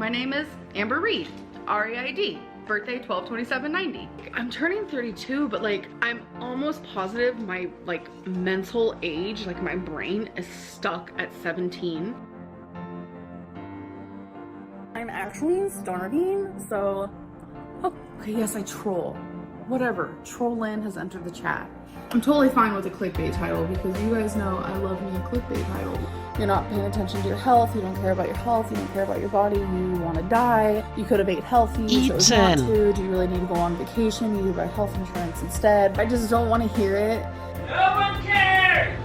My name is Amber Reid, R-E-I-D, birthday 12/27/90. I'm turning 32, but like I'm almost positive my like mental age, like my brain is stuck at 17. I'm actually starving, so okay, yes, I troll. Whatever, Trollin has entered the chat. I'm totally fine with a clickbait title because you guys know I love me a clickbait title. You're not paying attention to your health, you don't care about your health, you don't care about your body, you want to die, you could have ate healthy, you chose not to, do you really need to go on vacation, you need to buy health insurance instead. I just don't want to hear it. No one cares!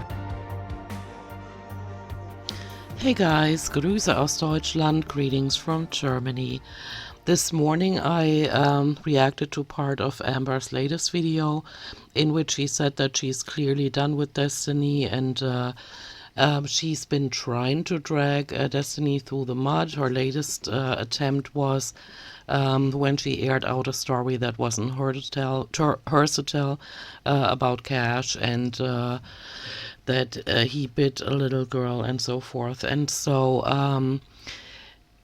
Hey guys, Grüße aus Deutschland, greetings from Germany. This morning I reacted to part of Amber's latest video in which she said that she's clearly done with Destiny and she's been trying to drag Destiny through the mud. Her latest attempt was when she aired out a story that wasn't hers to tell about Cash and that he bit a little girl and so forth. And so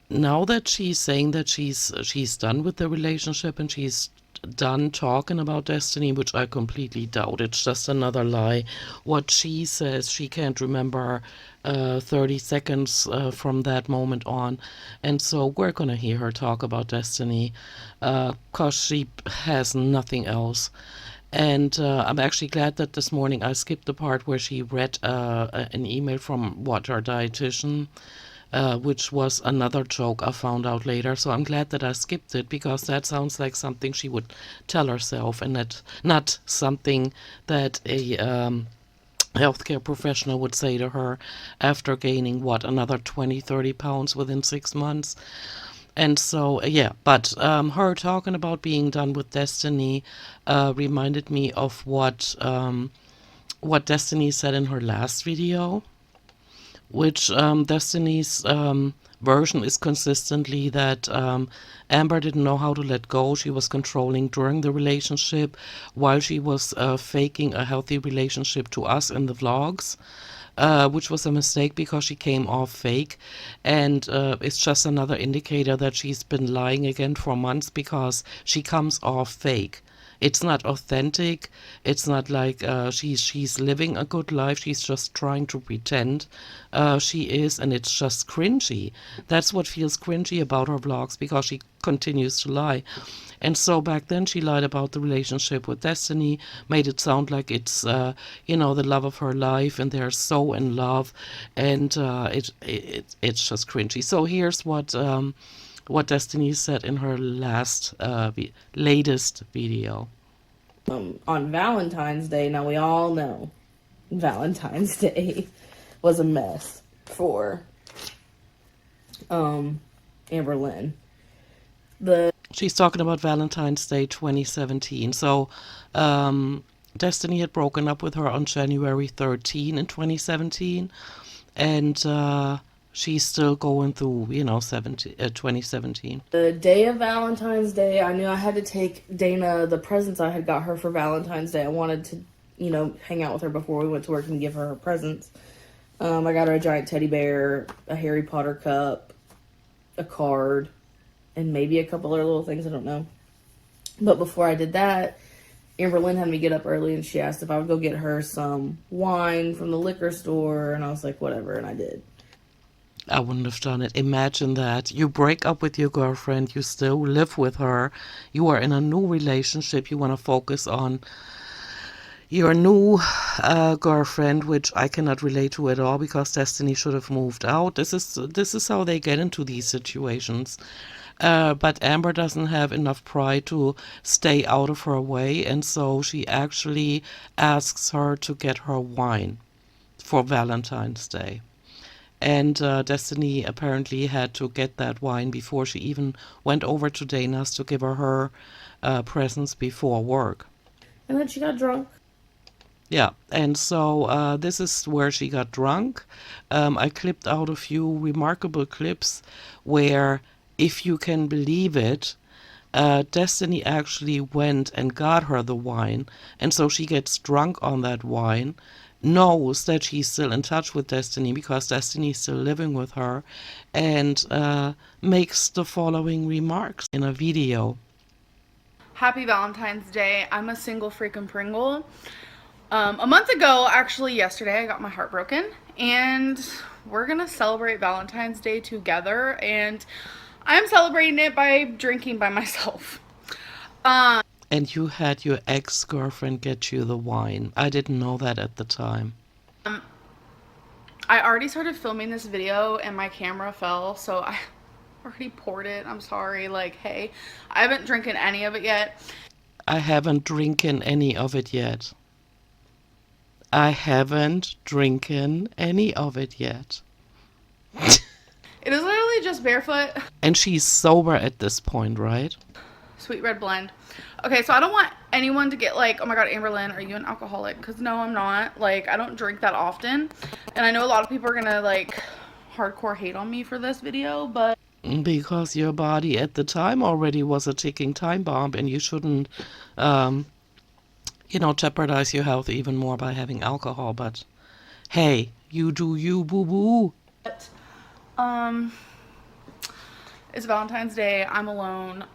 now that she's saying that she's done with the relationship and she's done talking about Destiny, which I completely doubt. It's just another lie. What she says, she can't remember 30 seconds from that moment on. And so we're going to hear her talk about Destiny because she has nothing else. And I'm actually glad that this morning I skipped the part where she read an email from her dietitian, which was another joke I found out later. So I'm glad that I skipped it because that sounds like something she would tell herself and that not something that a healthcare professional would say to her after gaining, another 20-30 pounds within 6 months. And so, yeah, but her talking about being done with Destiny reminded me of what Destiny said in her last video, which Destiny's version is consistently that Amber didn't know how to let go. She was controlling during the relationship while she was faking a healthy relationship to us in the vlogs. Which was a mistake because she came off fake, and it's just another indicator that she's been lying again for months because she comes off fake. It's not authentic. It's not like she's living a good life. She's just trying to pretend she is, and it's just cringy. That's what feels cringy about her vlogs because she continues to lie. And so back then she lied about the relationship with Destiny, made it sound like it's the love of her life and they're so in love, and it's just cringy. So here's what Destiny said in her latest video. On Valentine's Day, now we all know Valentine's Day was a mess for Amber Lynn. She's talking about Valentine's Day 2017. So Destiny had broken up with her on January 13 in 2017, and she's still going through, 2017. The day of Valentine's Day, I knew I had to take Dana the presents I had got her for Valentine's Day. I wanted to, hang out with her before we went to work and give her presents. I got her a giant teddy bear, a Harry Potter cup, a card, and maybe a couple other little things, I don't know. But before I did that, Amber Lynn had me get up early and she asked if I would go get her some wine from the liquor store, and I was like, whatever, and I did. I wouldn't have done it. Imagine that. You break up with your girlfriend, you still live with her, you are in a new relationship, you want to focus on your new girlfriend, which I cannot relate to at all because Destiny should have moved out. This is how they get into these situations. But Amber doesn't have enough pride to stay out of her way, and so she actually asks her to get her wine for Valentine's Day. And Destiny apparently had to get that wine before she even went over to Dana's to give her presents before work. And then she got drunk. Yeah, and so this is where she got drunk. I clipped out a few remarkable clips where, if you can believe it, Destiny actually went and got her the wine, and so she gets drunk on that wine, knows that she's still in touch with Destiny because Destiny's still living with her, and makes the following remarks in a video. Happy Valentine's Day. I'm a single freaking Pringle. A month ago, actually yesterday, I got my heart broken, and we're gonna celebrate Valentine's Day together, and I'm celebrating it by drinking by myself. And you had your ex-girlfriend get you the wine. I didn't know that at the time. I already started filming this video and my camera fell, so I already poured it. I'm sorry. Like, hey, I haven't drinking any of it yet. I haven't drinking any of it yet. I haven't drinking any of it yet. It is literally just barefoot. And she's sober at this point, right? Sweet red blend. Okay, so I don't want anyone to get like, oh my god, Amberlynn, are you an alcoholic? Because no, I'm not. Like, I don't drink that often. And I know a lot of people are gonna like hardcore hate on me for this video, but Because your body at the time already was a ticking time bomb, and you shouldn't, jeopardize your health even more by having alcohol. But hey, you do you, boo-boo. It's Valentine's Day. I'm alone.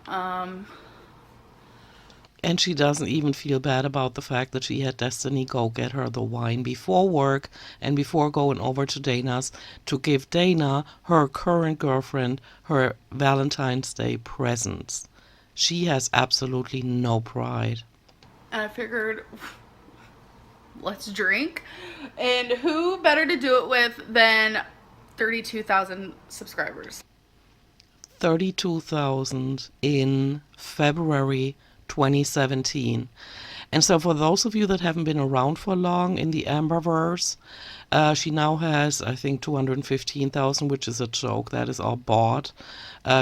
And she doesn't even feel bad about the fact that she had Destiny go get her the wine before work and before going over to Dana's to give Dana, her current girlfriend, her Valentine's Day presents. She has absolutely no pride. And I figured, let's drink. And who better to do it with than 32,000 subscribers? 32,000 in February 2017. And so for those of you that haven't been around for long in the Amberverse, she now has, I think, 215,000, which is a joke. That is all bought.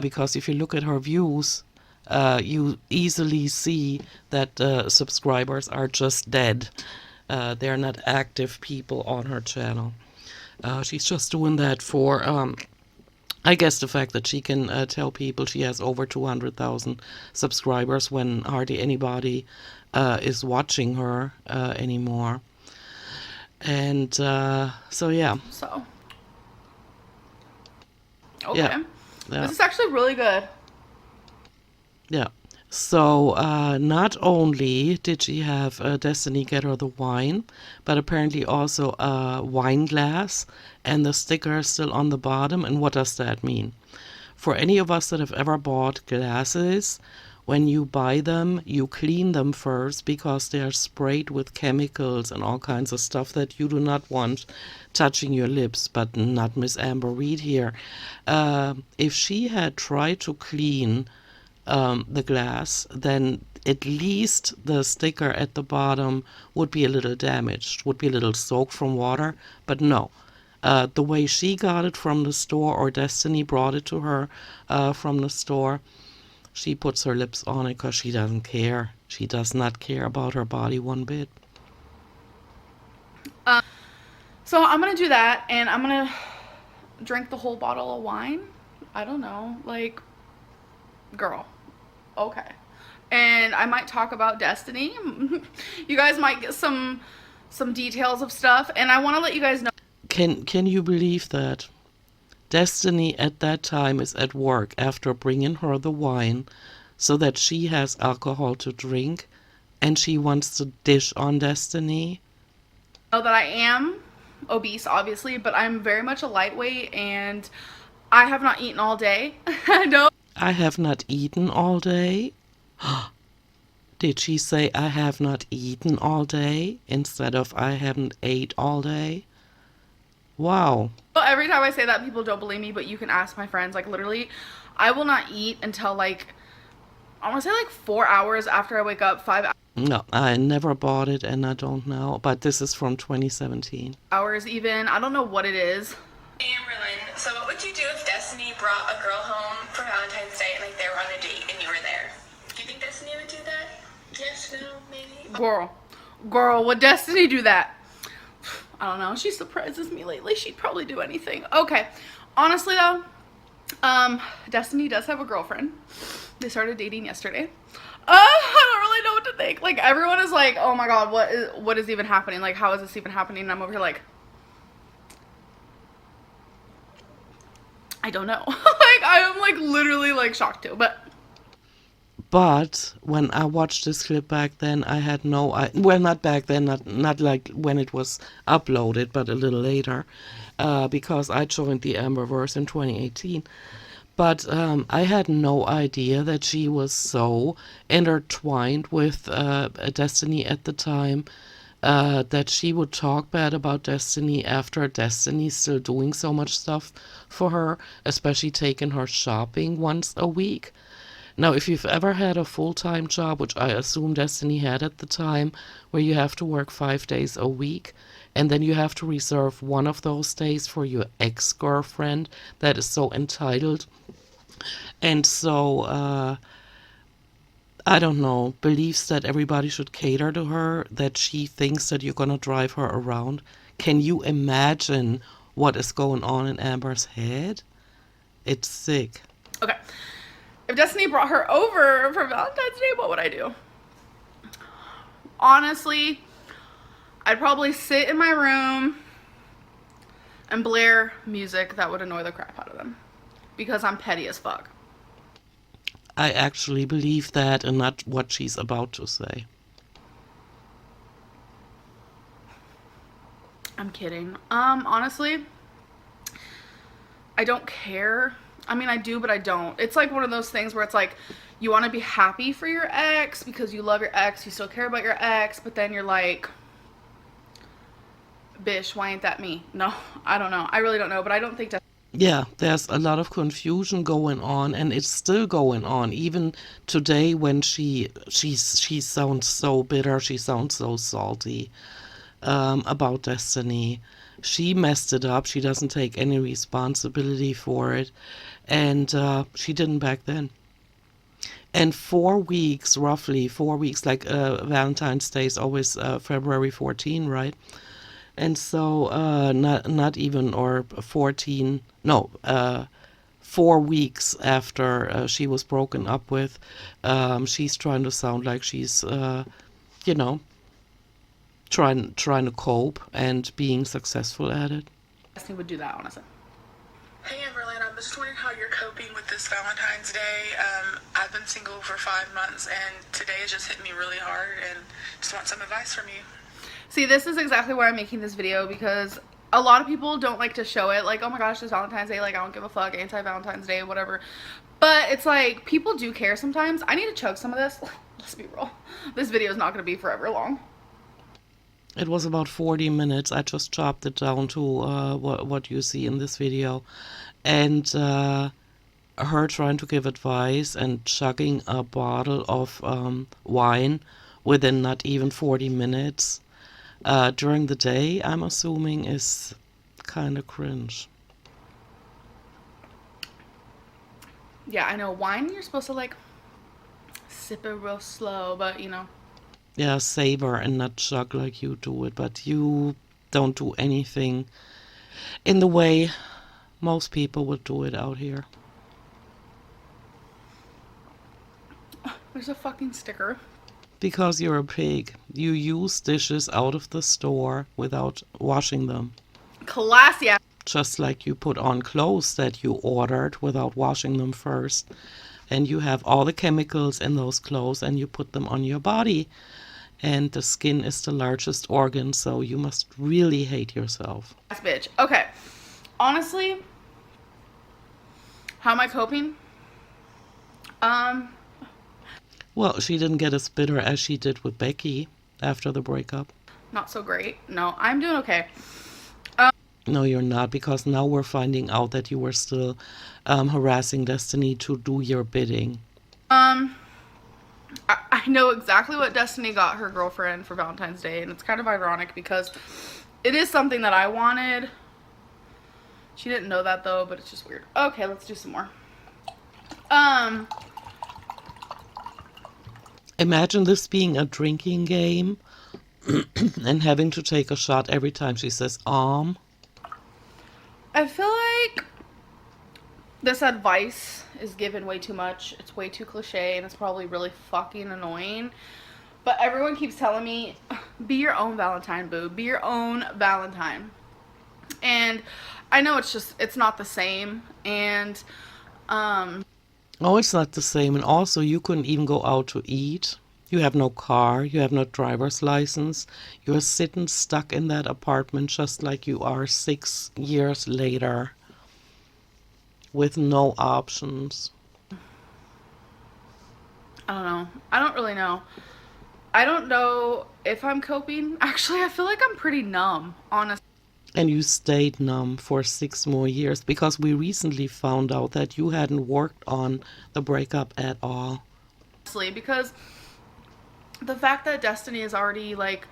Because if you look at her views, you easily see that subscribers are just dead. They're not active people on her channel. She's just doing that for I guess the fact that she can tell people she has over 200,000 subscribers when hardly anybody is watching her anymore. And so, yeah. So. Okay. Yeah. This is actually really good. Yeah. So not only did she have Destiny get her the wine, but apparently also a wine glass, and the sticker is still on the bottom. And what does that mean? For any of us that have ever bought glasses, when you buy them, you clean them first because they are sprayed with chemicals and all kinds of stuff that you do not want touching your lips. But not Miss Amber Reed here. If she had tried to clean the glass, then at least the sticker at the bottom would be a little damaged, would be a little soaked from water. But no, the way she got it from the store, or Destiny brought it to her from the store, she puts her lips on it because she doesn't care. She does not care about her body one bit. So I'm gonna do that, and I'm gonna drink the whole bottle of wine. I don't know, like, girl. Okay. And I might talk about Destiny. You guys might get some details of stuff, and I want to let you guys know. Can you believe that? Destiny at that time is at work after bringing her the wine so that she has alcohol to drink, and she wants to dish on Destiny. Know that I am obese, obviously, but I'm very much a lightweight, and I have not eaten all day. No. I have not eaten all day. Did she say I have not eaten all day instead of I haven't ate all day? Wow. Well, every time I say that, people don't believe me, but you can ask my friends. Like, literally, I will not eat until, like, I want to say, like, 4 hours after I wake up, 5 No, I never bought it and I don't know. But this is from 2017. hours even. I don't know what it is. Amberlynn, so what would you do if Destiny brought a girl home for Valentine's Day and like they were on a date and you were there? Do you think Destiny would do that? Yes, no, maybe? Girl, would Destiny do that? I don't know. She surprises me lately. She'd probably do anything. Okay. Honestly, though, Destiny does have a girlfriend. They started dating yesterday. I don't really know what to think. Like, everyone is like, oh my god, what is even happening? Like, how is this even happening? And I'm over here like, I don't know. Like, I am like literally like shocked too. But when I watched this clip back then, I had no, well, not back then, not like when it was uploaded, but a little later, because I joined the Amberverse in 2018. But I had no idea that she was so intertwined with Destiny at the time, that she would talk bad about Destiny after Destiny still doing so much stuff for her, especially taking her shopping once a week. Now, if you've ever had a full-time job, which I assume Destiny had at the time, where you have to work 5 days a week, and then you have to reserve one of those days for your ex-girlfriend that is so entitled, and so, I don't know, believes that everybody should cater to her, that she thinks that you're gonna drive her around. Can you imagine what is going on in Amber's head? It's sick. okay. If Destiny brought her over for Valentine's Day, what would I do? Honestly, I'd probably sit in my room and blare music that would annoy the crap out of them. Because I'm petty as fuck. I actually believe that and not what she's about to say. I'm kidding. Honestly, I don't care. I mean, I do, but I don't. It's like one of those things where it's like, you want to be happy for your ex because you love your ex, you still care about your ex, but then you're like, bish, why ain't that me? No, I don't know. I really don't know, but I don't think that. Yeah, there's a lot of confusion going on, and it's still going on. Even today, when she sounds so bitter, she sounds so salty about Destiny. She messed it up. She doesn't take any responsibility for it, and she didn't back then. And 4 weeks, roughly 4 weeks, like Valentine's Day is always February 14, right? And so not even, or 14, no, 4 weeks after she was broken up with, she's trying to sound like she's, you know, trying to cope and being successful at it. Destiny would do that, honestly. Hey Amberlynn, I'm just wondering how you're coping with this Valentine's Day. I've been single for 5 months and today has just hit me really hard and just want some advice from you. See, this is exactly why I'm making this video, because a lot of people don't like to show it. Like, oh my gosh, it's Valentine's Day. Like, I don't give a fuck. Anti-Valentine's Day, whatever. But it's like, people do care sometimes. I need to chug some of this. Let's be real. This video is not going to be forever long. It was about 40 minutes. I just chopped it down to what you see in this video. And her trying to give advice and chugging a bottle of wine within not even 40 minutes during the day, I'm assuming, is kind of cringe. Yeah, I know. Wine, you're supposed to, like, sip it real slow, but, you know. Yeah, savor and not chug like you do it, but you don't do anything in the way most people would do it out here. There's a fucking sticker. Because you're a pig. You use dishes out of the store without washing them. Classy ass. Just like you put on clothes that you ordered without washing them first. And you have all the chemicals in those clothes and you put them on your body. And the skin is the largest organ, so you must really hate yourself. Ass bitch. Okay. Honestly, how am I coping? Well, she didn't get as bitter as she did with Becky after the breakup. Not so great. No, I'm doing okay. No, you're not, because now we're finding out that you were still harassing Destiny to do your bidding. I know exactly what Destiny got her girlfriend for Valentine's Day, and it's kind of ironic because it is something that I wanted. She didn't know that though, but it's just weird. Okay, let's do some more. Imagine this being a drinking game and having to take a shot every time she says, I feel like This advice is given way too much. It's way too cliche and it's probably really fucking annoying. But everyone keeps telling me, be your own Valentine, boo. Be your own Valentine. And I know it's not the same. And, Oh, it's not the same. And also, you couldn't even go out to eat. You have no car. You have no driver's license. You're sitting stuck in that apartment just like you are 6 years later with no options. I don't know. I don't really know. I don't know if I'm coping. Actually, I feel like I'm pretty numb, honestly. And you stayed numb for 6 more years because we recently found out that you hadn't worked on the breakup at all. Because the fact that Destiny is already like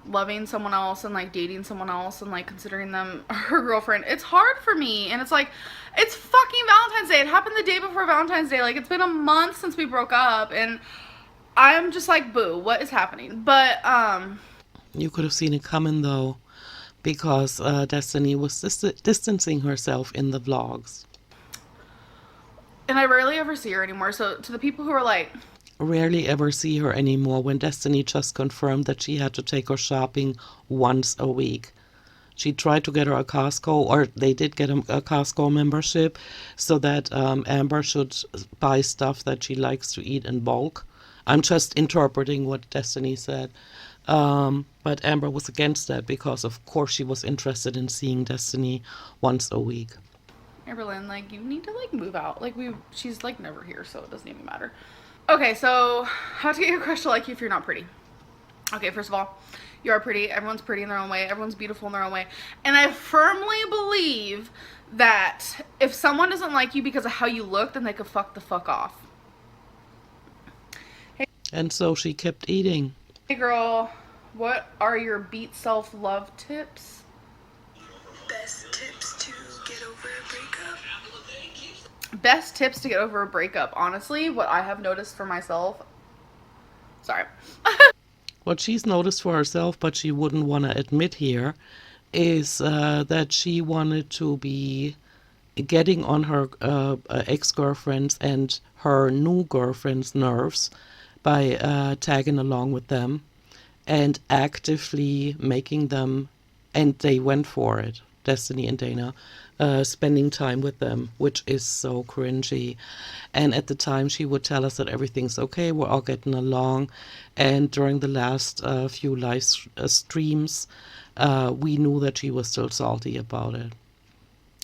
loving someone else and like dating someone else and like considering them her girlfriend, it's hard for me. And it's like, it's fucking Valentine's Day. It happened the day before Valentine's Day. Like, it's been a month since we broke up and I'm just like, boo, what is happening? But You could have seen it coming though, because Destiny was distancing herself in the vlogs. and I rarely ever see her anymore. So to the people who are like, Rarely ever see her anymore when Destiny just confirmed that she had to take her shopping once a week. She tried to get her a Costco, or they did get a Costco membership so that Amber should buy stuff that she likes to eat in bulk. I'm just interpreting what Destiny said. But Amber was against that because, of course, she was interested in seeing Destiny once a week. Amberlynn, like, you need to like move out. Like, she's like never here, so it doesn't even matter. Okay, so how to get your crush to like you if you're not pretty. Okay, first of all, you are pretty. Everyone's pretty in their own way. Everyone's beautiful in their own way. And I firmly believe that if someone doesn't like you because of how you look, then they could fuck the fuck off. And so she kept eating. Hey girl, what are your beat self-love tips? Best tips to get over a breakup. Best tips to get over a breakup. Honestly, what I have noticed for myself. Sorry. What she's noticed for herself, but she wouldn't want to admit here, is that she wanted to be getting on her ex-girlfriend's and her new girlfriend's nerves by tagging along with them and actively making them, and they went for it, Destiny and Dana, spending time with them, which is so cringy. And at the time she would tell us that everything's okay, we're all getting along. And during the last few live streams, we knew that she was still salty about it.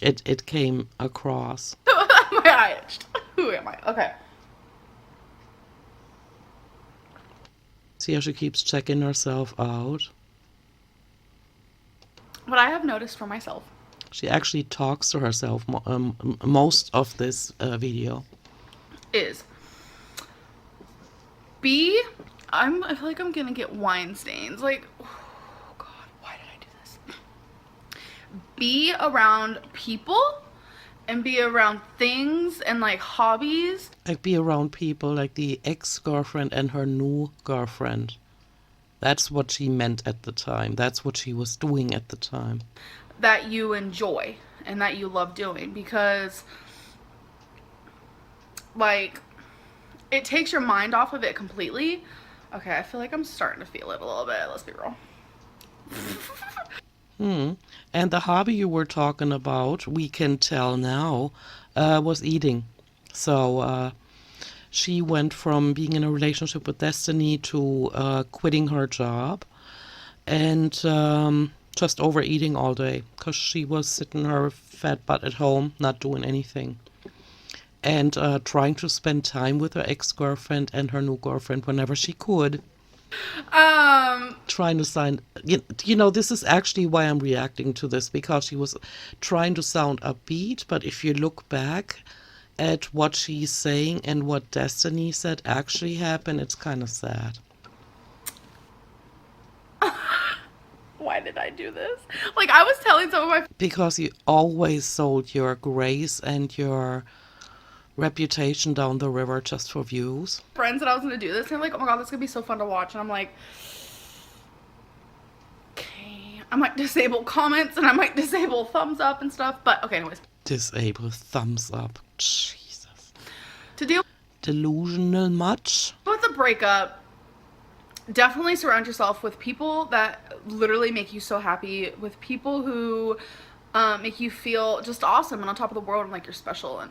It came across. My eye itched. Who am I? Okay. See how she keeps checking herself out? What I have noticed for myself She actually talks to herself most of this video. is I feel like I'm gonna get wine stains. Like, oh God, why did I do this? Be around people and be around things and like hobbies. Like be around people like the ex-girlfriend and her new girlfriend. That's what she meant at the time. That's what she was doing at the time. That you enjoy and that you love doing, because like it takes your mind off of it completely. Okay, I feel like I'm starting to feel it a little bit. Let's be real. And the hobby you were talking about, we can tell now, was eating. So she went from being in a relationship with Destiny to quitting her job and just overeating all day because she was sitting her fat butt at home, not doing anything. And trying to spend time with her ex-girlfriend and her new girlfriend whenever she could. Trying to sign, you know, this is actually why I'm reacting to this, because she was trying to sound upbeat, but if you look back at what she's saying and what Destiny said actually happened, it's kind of sad. Why did I do this? Like, I was telling some of my Because you always sold your grace and your reputation down the river just for views. friends that I was gonna do this, and they're like, oh my God, this is gonna be so fun to watch. And I'm like, okay, I might disable comments and I might disable thumbs up and stuff. But okay, anyways. Disable thumbs up. Jesus. To deal Delusional much? with the breakup, definitely surround yourself with people that literally make you so happy, with people who make you feel just awesome and on top of the world and like you're special.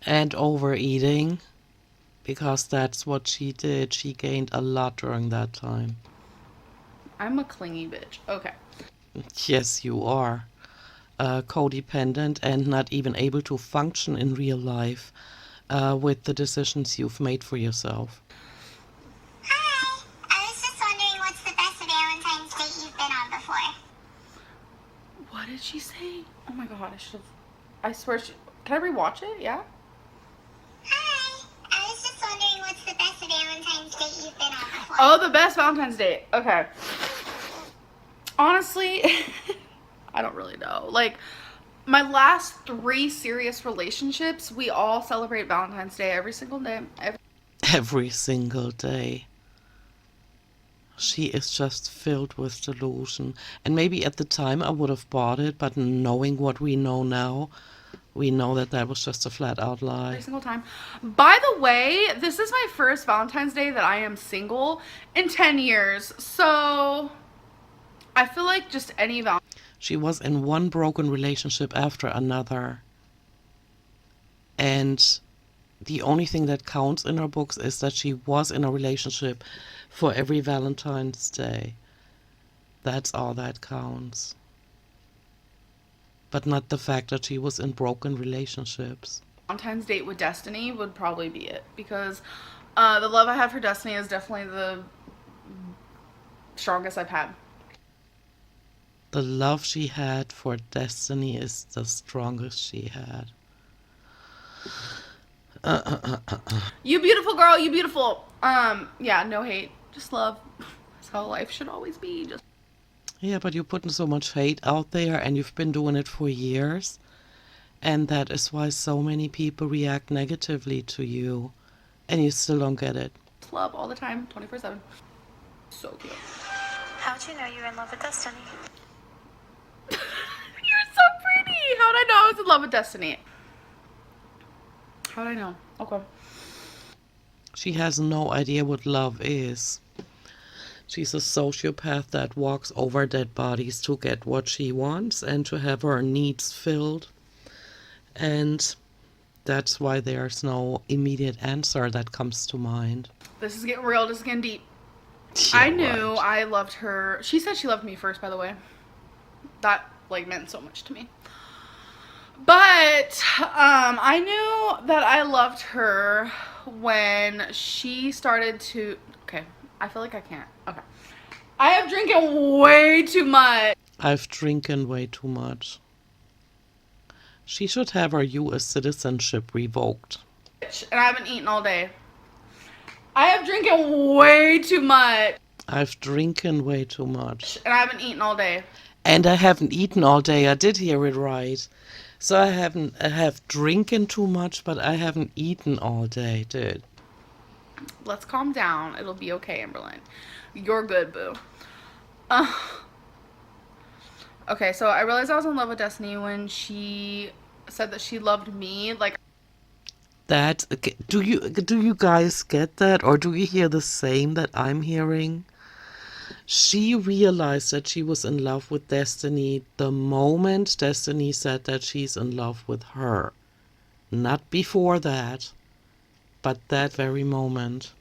And overeating, because that's what she did. She gained a lot during that time. I'm a clingy bitch. Okay. Yes, you are. Codependent and not even able to function in real life with the decisions you've made for yourself. Hi. I was just wondering what's the best Valentine's date you've been on before? What did she say? Oh my god, I should have. I swear she. Can I rewatch it? Yeah? Hi. I was just wondering what's the best Valentine's date you've been on before? Oh, the best Valentine's date. Okay. Honestly, I don't really know. Like, my last 3 serious relationships, we all celebrate Valentine's Day every single day. Every single day. She is just filled with delusion. And maybe at the time I would have bought it, but knowing what we know now, we know that that was just a flat out lie. Every single time. By the way, this is my first Valentine's Day that I am single in 10 years. So I feel like just any She was in one broken relationship after another. And the only thing that counts in her books is that she was in a relationship for every Valentine's Day. That's all that counts. But not the fact that she was in broken relationships. Valentine's date with Destiny would probably be it, because the love I have for Destiny is definitely the strongest I've had. The love she had for Destiny is the strongest she had. You beautiful girl, you beautiful. Yeah, no hate, just love. That's how life should always be. Just Yeah, but you're putting so much hate out there and you've been doing it for years. And that is why so many people react negatively to you. And you still don't get it. love all the time, 24/7. So cute. How'd you know you were in love with Destiny? You're so pretty. How would I know I was in love with Destiny? How would I know? Okay. She has no idea what love is. She's a sociopath that walks over dead bodies to get what she wants and to have her needs filled. And that's why there's no immediate answer that comes to mind. This is getting real. This is getting deep. Yeah, I knew right. I loved her. She said she loved me first, by the way. That, like, meant so much to me. But, I knew that I loved her when she started to... Okay, I feel like I can't. Okay. I have drinking way too much. I've drinking way too much. She should have her U.S. citizenship revoked. And I haven't eaten all day. I have drinking way too much. I've drinking way too much. And I haven't eaten all day. And I haven't eaten all day. I did hear it right. So I have drinking too much, but I haven't eaten all day, dude. Let's calm down. It'll be okay, Amberlynn. You're good, boo. Okay, so I realized I was in love with Destiny when she said that she loved me. Like, That do you guys get that, or do you hear the same that I'm hearing? She realized that she was in love with Destiny the moment Destiny said that she's in love with her. Not before that, but that very moment.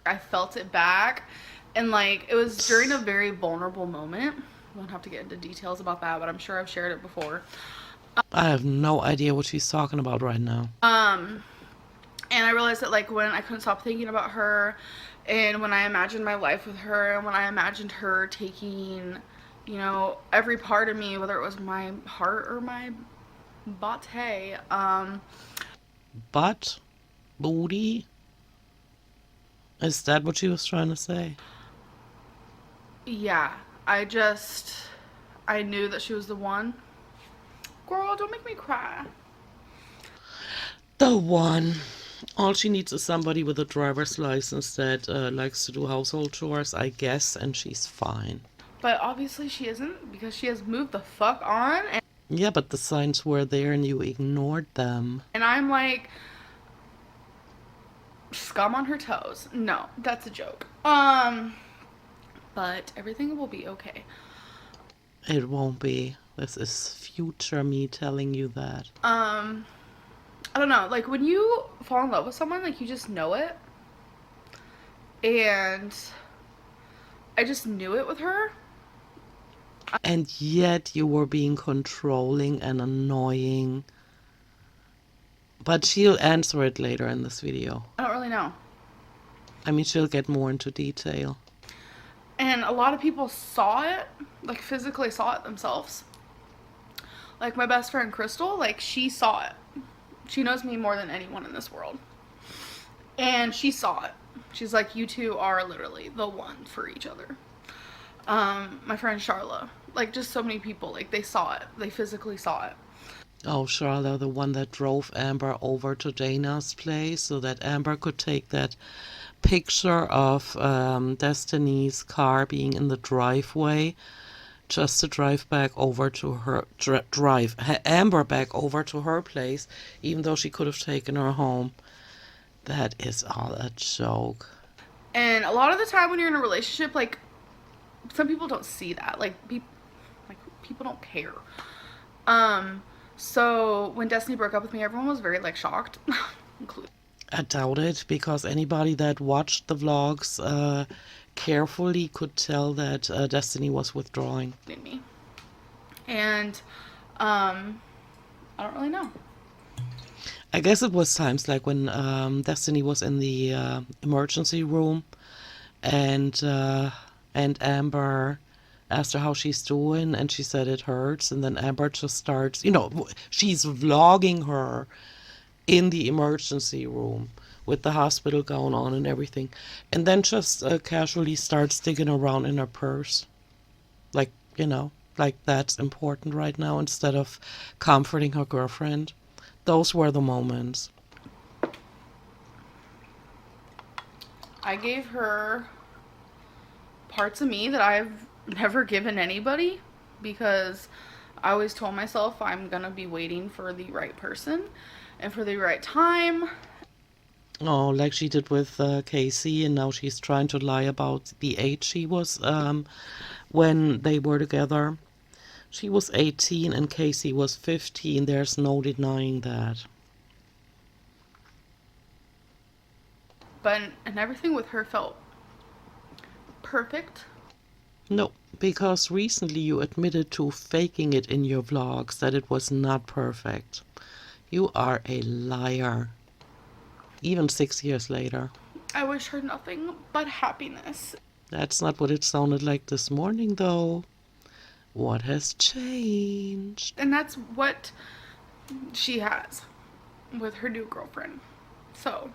I felt it back. And, like, it was during a very vulnerable moment. I don't have to get into details about that, but I'm sure I've shared it before. I have no idea what she's talking about right now. And I realized that, like, when I couldn't stop thinking about her, and when I imagined my life with her, and when I imagined her taking, you know, every part of me, whether it was my heart or my body, Butt? Booty? Is that what she was trying to say? yeah, I knew that she was the one. Girl, don't make me cry. The one. All she needs is somebody with a driver's license that likes to do household chores, I guess, and she's fine. But obviously she isn't, because she has moved the fuck on. Yeah, but the signs were there and you ignored them. And I'm like, scum on her toes. No, that's a joke. But everything will be okay. It won't be. This is future me telling you that. I don't know, like when you fall in love with someone, like you just know it. And I just knew it with her. And yet you were being controlling and annoying. But she'll answer it later in this video. I don't really know. I mean, she'll get more into detail. And a lot of people saw it, like physically saw it themselves. Like my best friend Crystal, like she saw it. She knows me more than anyone in this world. And she saw it. She's like, you two are literally the one for each other. My friend Charla, like just so many people, like they saw it. They physically saw it. Oh, Charlotte, the one that drove Amber over to Dana's place so that Amber could take that picture of Destiny's car being in the driveway just to drive back over to her, drive Amber back over to her place, even though she could have taken her home. That is all a joke. And a lot of the time when you're in a relationship, like some people don't see that. Like people don't care. So when Destiny broke up with me, everyone was very like shocked, including. I doubt it, because anybody that watched the vlogs carefully could tell that Destiny was withdrawing. Me. And I don't really know. I guess it was times like when Destiny was in the emergency room and Amber asked her how she's doing and she said it hurts, and then Amber just starts, you know, she's vlogging her in the emergency room with the hospital going on and everything, and then just casually starts digging around in her purse, like, you know, like that's important right now, instead of comforting her girlfriend. Those were the moments. I gave her parts of me that I've never given anybody, because I always told myself I'm gonna be waiting for the right person and for the right time. Oh, like she did with Casey, and now she's trying to lie about the age she was when they were together. She was 18 and Casey was 15. There's no denying that. But and everything with her felt perfect. No, because recently you admitted to faking it in your vlogs that it was not perfect. You are a liar. Even 6 years later. I wish her nothing but happiness. That's not what it sounded like this morning, though. What has changed? And that's what she has with her new girlfriend. So,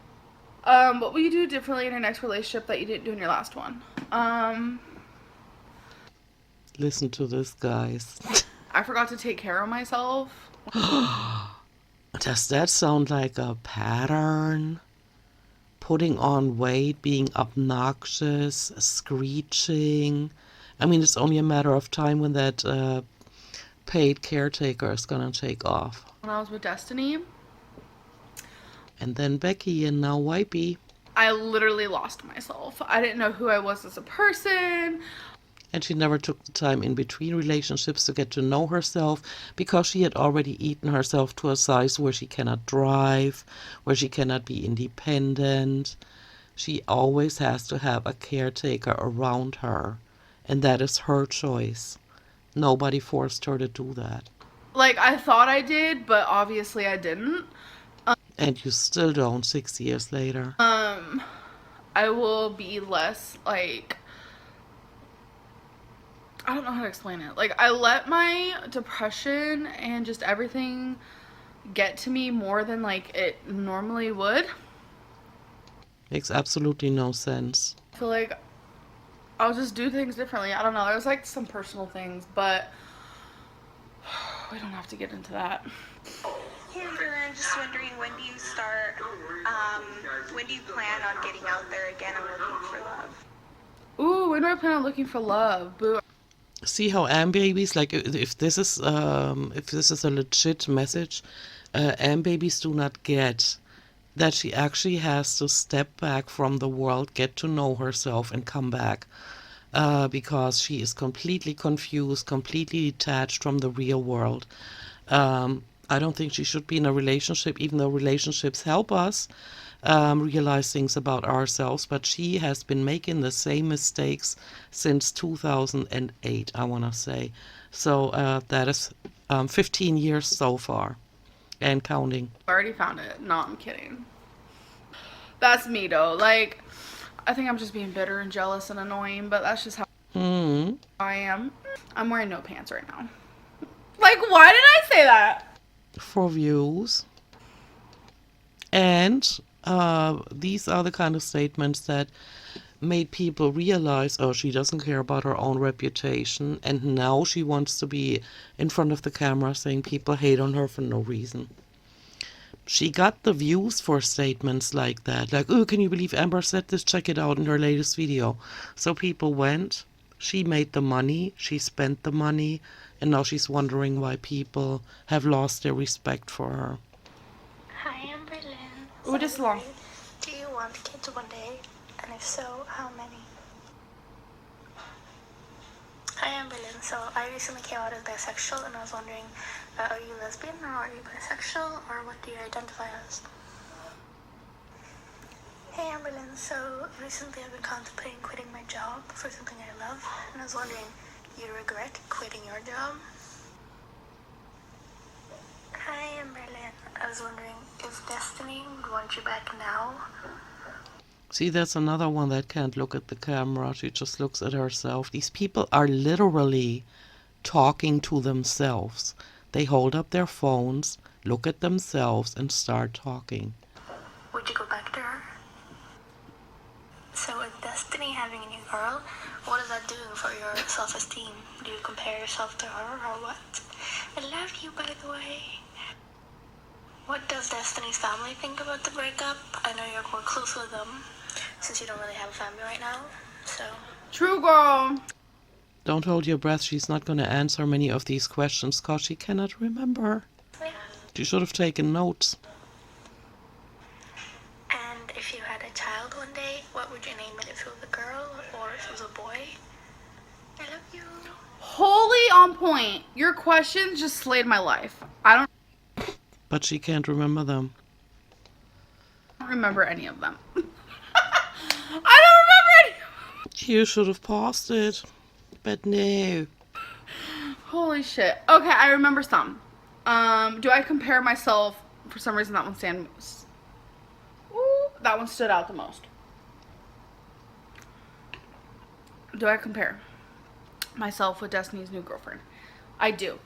what will you do differently in your next relationship that you didn't do in your last one? Listen to this, guys. I forgot to take care of myself. Does that sound like a pattern? Putting on weight, being obnoxious, screeching. I mean, it's only a matter of time when that paid caretaker is gonna take off. When I was with Destiny, And then Becky, and now Wipey. I literally lost myself. I didn't know who I was as a person. And she never took the time in between relationships to get to know herself, because she had already eaten herself to a size where she cannot drive, where she cannot be independent. She always has to have a caretaker around her, and that is her choice. Nobody forced her to do that. Like, I thought I did, but obviously I didn't. And you still don't 6 years later. I will be less, like, I don't know how to explain it. Like, I let my depression and just everything get to me more than, like, it normally would. Makes absolutely no sense. I feel like I'll just do things differently. I don't know. There's, like, some personal things, but we don't have to get into that. Hey everyone, just wondering, when do you start, when do you plan on getting out there again and looking for love? Ooh, when do I plan on looking for love? Boo. See how babies, like if this is a legit message, babies do not get that she actually has to step back from the world, get to know herself, and come back. Because she is completely confused, completely detached from the real world. I don't think she should be in a relationship, even though relationships help us realize things about ourselves. But she has been making the same mistakes since 2008, I want to say. So that is 15 years so far and counting. I already found it. No, I'm kidding. That's me though. Like, I think I'm just being bitter and jealous and annoying, but that's just how I am. I'm wearing no pants right now. Like, why did I say that? For views. And these are the kind of statements that made people realize, oh, she doesn't care about her own reputation, and now she wants to be in front of the camera saying people hate on her for no reason. She got the views for statements like that, like, oh, can you believe Amber said this? Check it out in her latest video. So people went, she made the money, she spent the money, and now she's wondering why people have lost their respect for her. Hi, Amberlynn. Ooh, this is long. Do you want kids one day? And if so, how many? Hi, Amberlynn. So I recently came out as bisexual, and I was wondering, are you lesbian or are you bisexual, or what do you identify as? Hey, Amberlynn. So recently I've been contemplating quitting my job for something I love, and I was wondering, you regret quitting your job? Hi, Amberlynn. I was wondering if Destiny would want you back now. See, that's another one that can't look at the camera. She just looks at herself. These people are literally talking to themselves. They hold up their phones, look at themselves, and start talking. Would you go back to her? So with Destiny having a new girl, what is that doing for your self-esteem? Do you compare yourself to her or what? I love you, by the way. What does Destiny's family think about the breakup? I know you're more close with them, since you don't really have a family right now, so... True, girl. Don't hold your breath. She's not going to answer many of these questions because she cannot remember. She should have taken notes. And if you had a child one day, what would you name it? If it was a girl or if it was a boy? I love you. Wholly on point. Your questions just slayed my life. I don't But she can't remember them. remember any of them. I don't remember any of them. You should have paused it. But no. Holy shit. Okay, I remember some. Do I compare myself? For some reason, that one that one stood out the most. Do I compare myself with Destiny's new girlfriend? I do.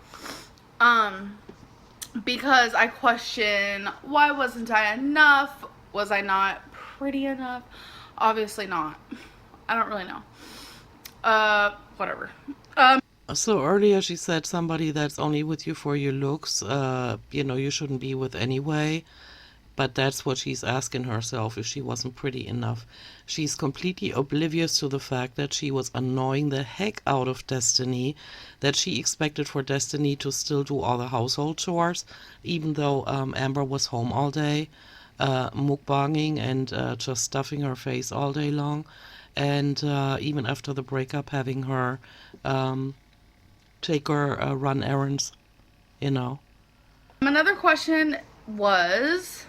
Because I question, why wasn't I enough? Was I not pretty enough? Obviously not. I don't really know. Whatever. So earlier she said somebody that's only with you for your looks, you shouldn't be with anyway. But that's what she's asking herself, if she wasn't pretty enough. She's completely oblivious to the fact that she was annoying the heck out of Destiny, that she expected for Destiny to still do all the household chores, even though Amber was home all day, mukbanging and just stuffing her face all day long. And even after the breakup, having her take her run errands, Another question was...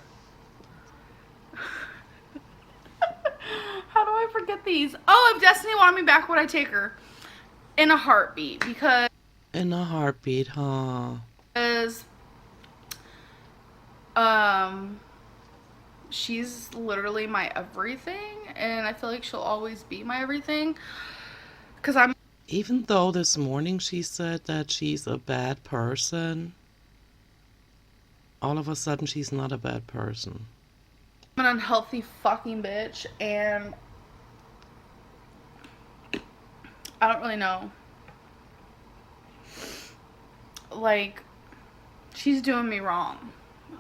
How do I forget these? Oh, if Destiny wanted me back, would I take her? In a heartbeat, because... In a heartbeat, huh? She's literally my everything, and I feel like she'll always be my everything. Because I'm... Even though this morning she said that she's a bad person, all of a sudden she's not a bad person. I'm an unhealthy fucking bitch, and I don't really know. Like, she's doing me wrong.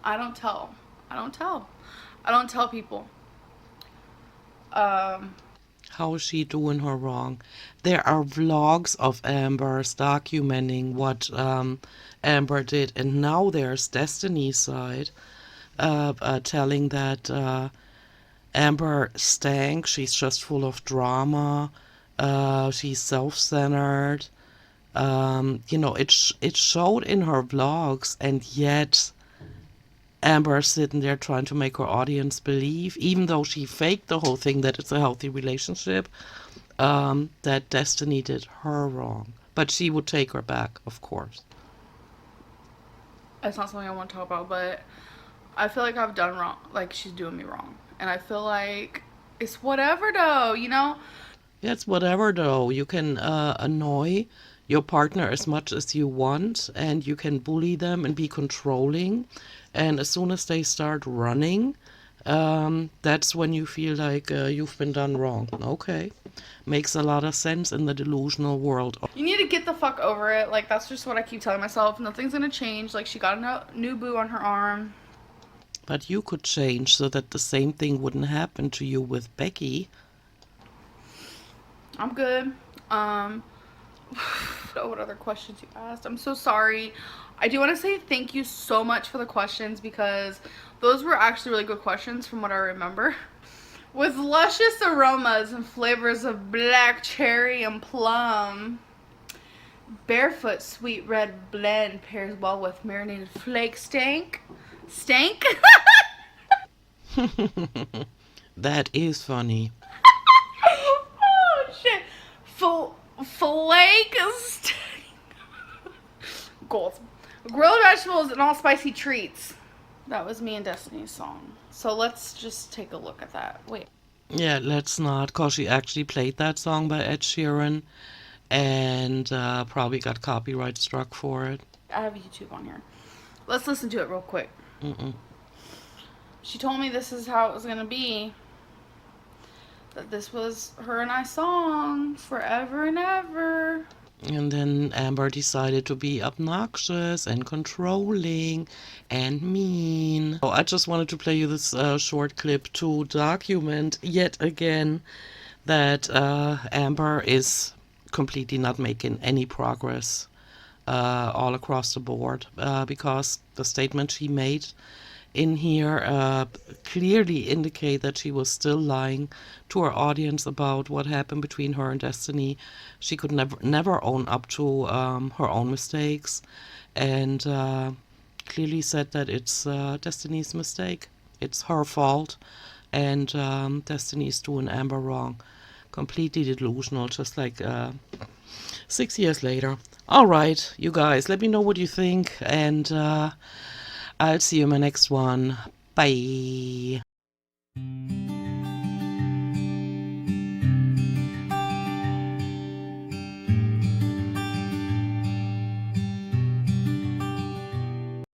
I don't tell people. How is she doing her wrong? There are vlogs of Amber's documenting what Amber did, and now there's Destiny's side telling that Amber stank. She's just full of drama. She's self-centered. It showed in her vlogs, and yet Amber sitting there trying to make her audience believe, even though she faked the whole thing, that it's a healthy relationship, that Destiny did her wrong. But she would take her back, of course. It's not something I want to talk about, but I feel like I've done wrong. Like, she's doing me wrong. And I feel like it's whatever, though, you know? Yeah, it's whatever though. You can annoy your partner as much as you want, and you can bully them and be controlling. And as soon as they start running, that's when you feel like you've been done wrong. Okay. Makes a lot of sense in the delusional world. You need to get the fuck over it. Like, that's just what I keep telling myself. Nothing's gonna change. Like, she got a new boo on her arm. But you could change so that the same thing wouldn't happen to you with Becky. I'm good. Oh, what other questions you asked? I'm so sorry. I do want to say thank you so much for the questions, because those were actually really good questions from what I remember. With luscious aromas and flavors of black cherry and plum, barefoot sweet red blend pairs well with marinated flake stank. Stank? That is funny. Oh shit. Flake stank. Goals. Grilled vegetables and all spicy treats. That was me and Destiny's song. So let's just take a look at that. Wait. Yeah, let's not, because she actually played that song by Ed Sheeran and probably got copyright struck for it. I have YouTube on here. Let's listen to it real quick. She told me this is how it was going to be. That this was her and I song forever and ever. And then Amber decided to be obnoxious and controlling and mean. So I just wanted to play you this short clip to document yet again that Amber is completely not making any progress all across the board, because the statement she made in here clearly indicate that she was still lying to her audience about what happened between her and Destiny. She could never own up to her own mistakes, and clearly said that it's Destiny's mistake. It's her fault, and Destiny's doing Amber wrong. Completely delusional, just like 6 years later. All right, you guys, let me know what you think, and I'll see you in my next one. Bye.